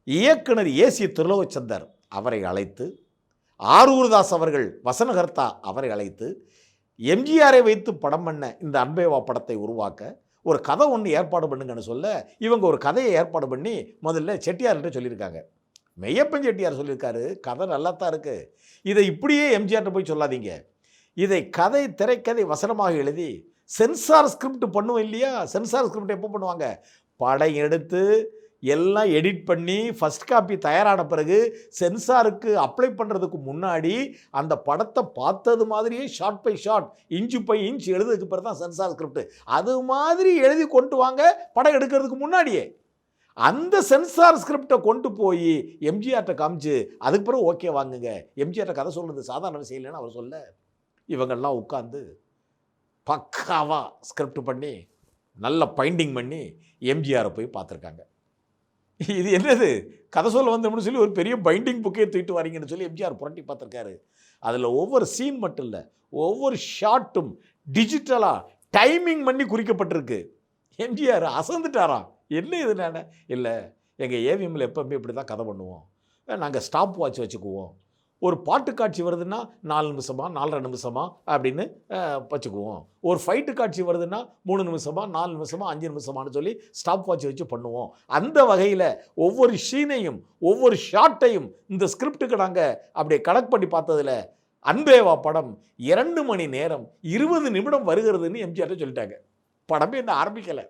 இயக்குனர் ஏசி திருலோகச்சந்தர் அவரை அழைத்து, ஆரூர்தாஸ் அவர்கள் வசனகர்த்தா அவரை அழைத்து, எம்ஜிஆரை வைத்து படம் பண்ண இந்த அன்பே வா படத்தை உருவாக்க ஒரு கதை ஒன்று ஏற்பாடு பண்ணுங்கன்னு சொல்ல, இவங்க ஒரு கதையை ஏற்பாடு பண்ணி முதல்ல செட்டியார்கிட்ட சொல்லியிருக்காங்க. மெய்யப்பன் செட்டியார் சொல்லியிருக்காரு, கதை நல்லா தான் இருக்குது, இதை இப்படியே எம்ஜிஆர்கிட்ட போய் சொல்லாதீங்க, இதை கதை திரைக்கதை வசனமாக எழுதி சென்சார் ஸ்கிரிப்ட் பண்ணுவோம் இல்லையா. சென்சார் ஸ்கிரிப்ட் எப்போ பண்ணுவாங்க? படம் எடுத்து எல்லாம் எடிட் பண்ணி ஃபஸ்ட் காப்பி தயாரான பிறகு சென்சாருக்கு அப்ளை பண்ணுறதுக்கு முன்னாடி அந்த படத்தை பார்த்தது மாதிரியே shot by shot, inch by inch எழுதுறதுக்கு பிறகு தான் சென்சார் ஸ்கிரிப்ட். அது மாதிரி எழுதி கொண்டு வாங்க படம் எடுக்கிறதுக்கு முன்னாடியே. அந்த சென்சார் ஸ்கிரிப்டை கொண்டு போய் எம்ஜிஆர்கிட்ட காமிச்சு அதுக்கு பிறகு ஓகே வாங்குங்க, எம்ஜிஆர்கிட்ட கதை சொல்லுறது சாதாரண விஷயம் இல்லைன்னு அவர் சொல்ல, இவங்கெல்லாம் உட்காந்து பக்காவாக ஸ்கிரிப்ட் பண்ணி நல்ல பைண்டிங் பண்ணி எம்ஜிஆரை போய் பார்த்துருக்காங்க. இது என்னது கதை சொல்ல வந்தோம்னு சொல்லி ஒரு பெரிய பைண்டிங் புக்கே தூக்கிட்டு வரீங்கன்னு சொல்லி எம்ஜிஆர் புரட்டி பார்த்துருக்காரு. அதில் ஒவ்வொரு சீன் மட்டும் இல்லை, ஒவ்வொரு ஷார்ட்டும் டிஜிட்டலாக டைமிங் பண்ணி குறிக்கப்பட்டிருக்கு. எம்ஜிஆர் அசந்துட்டாராம். என்ன இது? நான் இல்லை, எங்கள் ஏவிஎம்மில் எப்போவுமே இப்படி தான் கதை பண்ணுவோம், நாங்கள் ஸ்டாப் வாட்ச் வச்சுக்குவோம், ஒரு பாட்டு காட்சி வருதுன்னா 4 நிமிஷமா 4.5 நிமிஷமா அப்படின்னு வச்சுக்குவோம், ஒரு ஃபைட்டு காட்சி வருதுன்னா 3 நிமிஷமா 4 நிமிஷமா 5 நிமிஷமானு சொல்லி ஸ்டாப் வாட்ச் வச்சு பண்ணுவோம். அந்த வகையில் ஒவ்வொரு சீனையும் ஒவ்வொரு ஷார்ட்டையும் இந்த ஸ்கிரிப்டுக்கு நாங்கள் அப்படியே கனெக்ட் பண்ணி பார்த்ததில் அன்பே வா படம் 2 மணி நேரம் 20 நிமிடம் வருகிறதுன்னு எம்ஜிஆர்ட்ட சொல்லிட்டாங்க. படமே இன்னும் ஆரம்பிக்கலை.